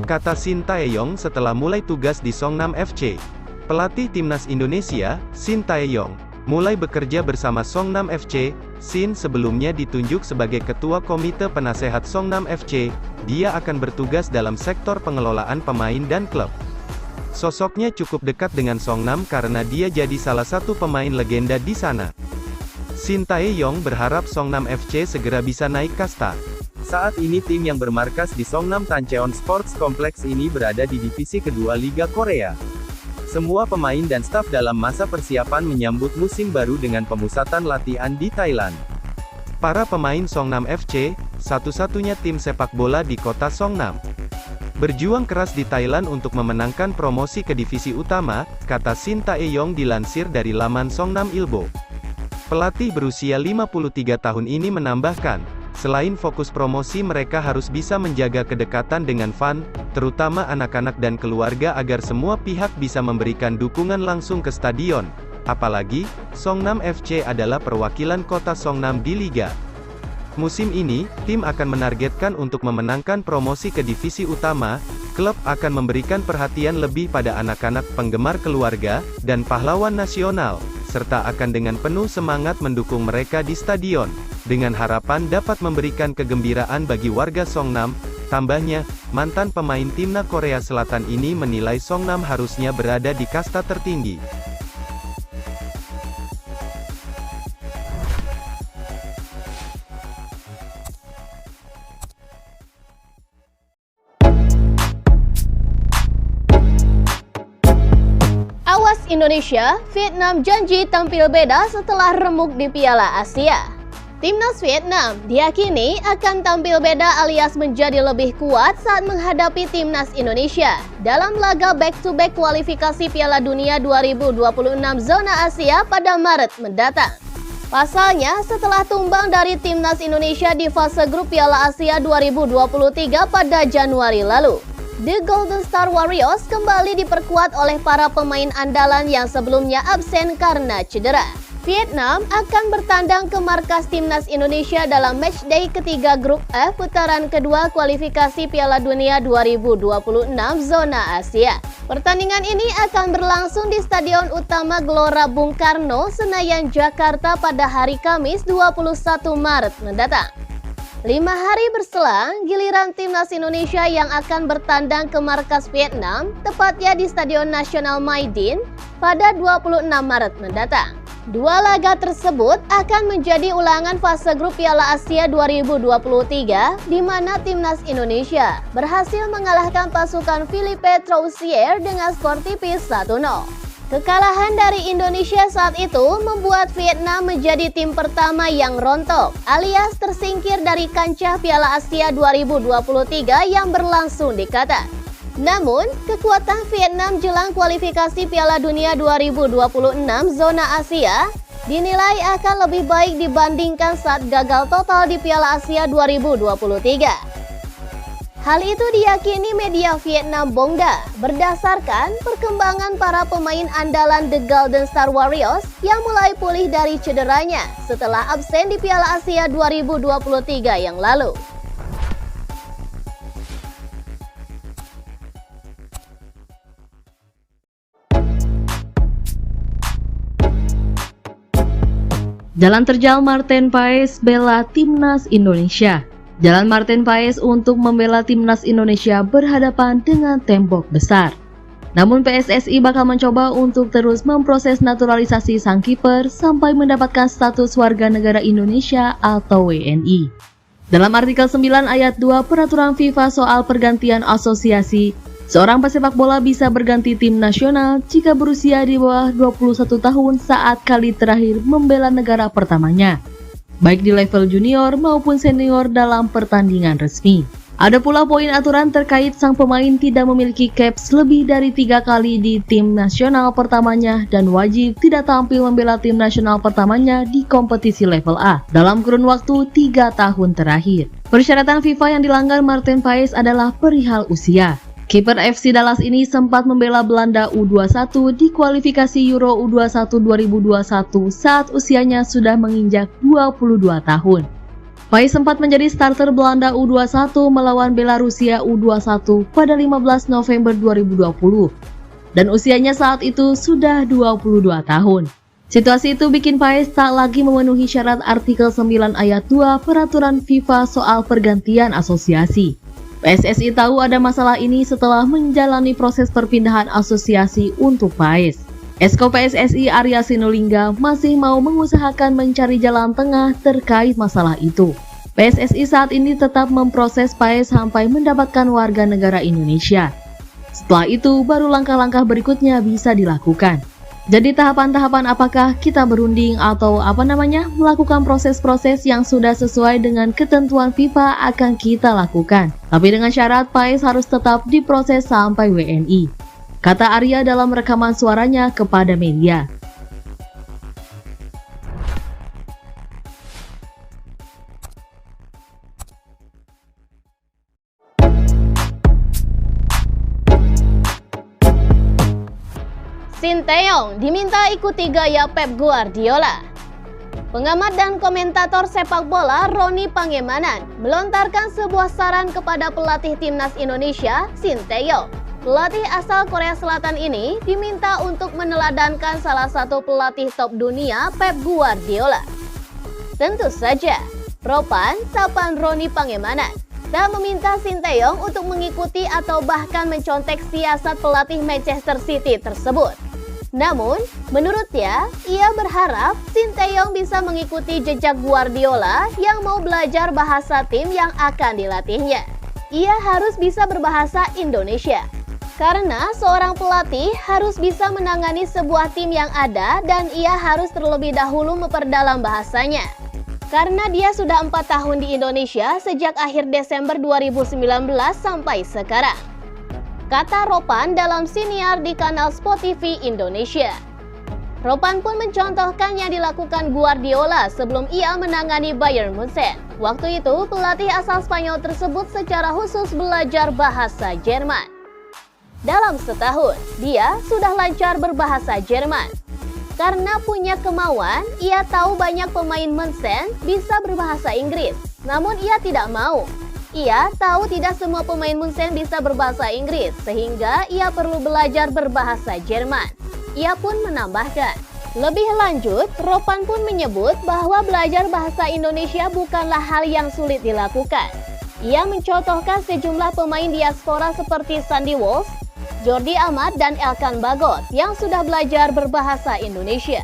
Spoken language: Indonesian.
kata Shin Tae-yong setelah mulai tugas di Songnam FC. Pelatih timnas Indonesia, Shin Tae-yong, mulai bekerja bersama Songnam FC. Shin sebelumnya ditunjuk sebagai Ketua Komite Penasehat Songnam FC. Dia akan bertugas dalam sektor pengelolaan pemain dan klub. Sosoknya cukup dekat dengan Songnam karena dia jadi salah satu pemain legenda di sana. Shin Tae-yong berharap Songnam FC segera bisa naik kasta. Saat ini tim yang bermarkas di Songnam Tancheon Sports Complex ini berada di divisi kedua Liga Korea. Semua pemain dan staf dalam masa persiapan menyambut musim baru dengan pemusatan latihan di Thailand. Para pemain Songnam FC, satu-satunya tim sepak bola di kota Songnam, berjuang keras di Thailand untuk memenangkan promosi ke divisi utama, kata Shin Tae-yong dilansir dari laman Songnam Ilbo. Pelatih berusia 53 tahun ini menambahkan, selain fokus promosi mereka harus bisa menjaga kedekatan dengan fan, terutama anak-anak dan keluarga agar semua pihak bisa memberikan dukungan langsung ke stadion. Apalagi, Songnam FC adalah perwakilan kota Songnam di Liga. Musim ini, tim akan menargetkan untuk memenangkan promosi ke divisi utama. Klub akan memberikan perhatian lebih pada anak-anak penggemar keluarga, dan pahlawan nasional, serta akan dengan penuh semangat mendukung mereka di stadion, dengan harapan dapat memberikan kegembiraan bagi warga Songnam. Tambahnya, mantan pemain timnas Korea Selatan ini menilai Songnam harusnya berada di kasta tertinggi. Awas Indonesia, Vietnam janji tampil beda setelah remuk di Piala Asia. Timnas Vietnam diyakini akan tampil beda alias menjadi lebih kuat saat menghadapi Timnas Indonesia dalam laga back-to-back kualifikasi Piala Dunia 2026 zona Asia pada Maret mendatang. Pasalnya, setelah tumbang dari Timnas Indonesia di fase grup Piala Asia 2023 pada Januari lalu, The Golden Star Warriors kembali diperkuat oleh para pemain andalan yang sebelumnya absen karena cedera. Vietnam akan bertandang ke markas Timnas Indonesia dalam matchday ketiga grup F putaran kedua kualifikasi Piala Dunia 2026 zona Asia. Pertandingan ini akan berlangsung di Stadion Utama Gelora Bung Karno, Senayan, Jakarta pada hari Kamis 21 Maret mendatang. 5 hari berselang, giliran Timnas Indonesia yang akan bertandang ke markas Vietnam, tepatnya di Stadion Nasional Mai Dinh pada 26 Maret mendatang. Dua laga tersebut akan menjadi ulangan fase grup Piala Asia 2023, di mana Timnas Indonesia berhasil mengalahkan pasukan Philippe Troussier dengan skor tipis 1-0. Kekalahan dari Indonesia saat itu membuat Vietnam menjadi tim pertama yang rontok, alias tersingkir dari kancah Piala Asia 2023 yang berlangsung di Qatar. Namun, kekuatan Vietnam jelang kualifikasi Piala Dunia 2026 zona Asia dinilai akan lebih baik dibandingkan saat gagal total di Piala Asia 2023. Hal itu diyakini media Vietnam Bongda berdasarkan perkembangan para pemain andalan The Golden Star Warriors yang mulai pulih dari cederanya setelah absen di Piala Asia 2023 yang lalu. Jalan terjal Marten Paes bela Timnas Indonesia. Jalan Marten Paes untuk membela Timnas Indonesia berhadapan dengan tembok besar. Namun PSSI bakal mencoba untuk terus memproses naturalisasi sang kiper sampai mendapatkan status warga negara Indonesia atau WNI. Dalam artikel 9 ayat 2 Peraturan FIFA soal pergantian asosiasi, seorang pesepak bola bisa berganti tim nasional jika berusia di bawah 21 tahun saat kali terakhir membela negara pertamanya, baik di level junior maupun senior dalam pertandingan resmi. Ada pula poin aturan terkait sang pemain tidak memiliki caps lebih dari 3 kali di tim nasional pertamanya dan wajib tidak tampil membela tim nasional pertamanya di kompetisi level A dalam kurun waktu 3 tahun terakhir. Persyaratan FIFA yang dilanggar Marten Paes adalah perihal usia. Kiper FC Dallas ini sempat membela Belanda U21 di kualifikasi Euro U21 2021 saat usianya sudah menginjak 22 tahun. Pais sempat menjadi starter Belanda U21 melawan Belarusia U21 pada 15 November 2020. Dan usianya saat itu sudah 22 tahun. Situasi itu bikin Pais tak lagi memenuhi syarat artikel 9 ayat 2 peraturan FIFA soal pergantian asosiasi. PSSI tahu ada masalah ini setelah menjalani proses perpindahan asosiasi untuk Pais. Esko PSSI Arya Sinulinga masih mau mengusahakan mencari jalan tengah terkait masalah itu. PSSI saat ini tetap memproses Pais sampai mendapatkan warga negara Indonesia. Setelah itu baru langkah-langkah berikutnya bisa dilakukan. Jadi tahapan-tahapan apakah kita berunding atau melakukan proses-proses yang sudah sesuai dengan ketentuan FIFA akan kita lakukan. Tapi dengan syarat Pais harus tetap diproses sampai WNI. Kata Arya dalam rekaman suaranya kepada media. Sinteyong diminta ikuti gaya Pep Guardiola. Pengamat dan komentator sepak bola Roni Pangemanan melontarkan sebuah saran kepada pelatih timnas Indonesia, Sinteyong. Pelatih asal Korea Selatan ini diminta untuk meneladankan salah satu pelatih top dunia, Pep Guardiola. Tentu saja, Ropan, sapaan Roni Pangemanan, tak meminta Sinteyong untuk mengikuti atau bahkan mencontek siasat pelatih Manchester City tersebut. Namun, menurutnya, ia berharap Sinteyong bisa mengikuti jejak Guardiola yang mau belajar bahasa tim yang akan dilatihnya. Ia harus bisa berbahasa Indonesia. Karena seorang pelatih harus bisa menangani sebuah tim yang ada dan ia harus terlebih dahulu memperdalam bahasanya. Karena dia sudah 4 tahun di Indonesia sejak akhir Desember 2019 sampai sekarang. Kata Ropan dalam siniar di kanal Sport TV Indonesia. Ropan pun mencontohkan yang dilakukan Guardiola sebelum ia menangani Bayern Munchen. Waktu itu pelatih asal Spanyol tersebut secara khusus belajar bahasa Jerman. Dalam setahun, dia sudah lancar berbahasa Jerman. Karena punya kemauan, ia tahu banyak pemain Munchen bisa berbahasa Inggris. Namun ia tidak mau. Ia tahu tidak semua pemain Munchen bisa berbahasa Inggris, sehingga ia perlu belajar berbahasa Jerman. Ia pun menambahkan. Lebih lanjut, Ropan pun menyebut bahwa belajar bahasa Indonesia bukanlah hal yang sulit dilakukan. Ia mencontohkan sejumlah pemain diaspora seperti Sandy Walsh, Jordi Amat, dan Elkan Bagot yang sudah belajar berbahasa Indonesia.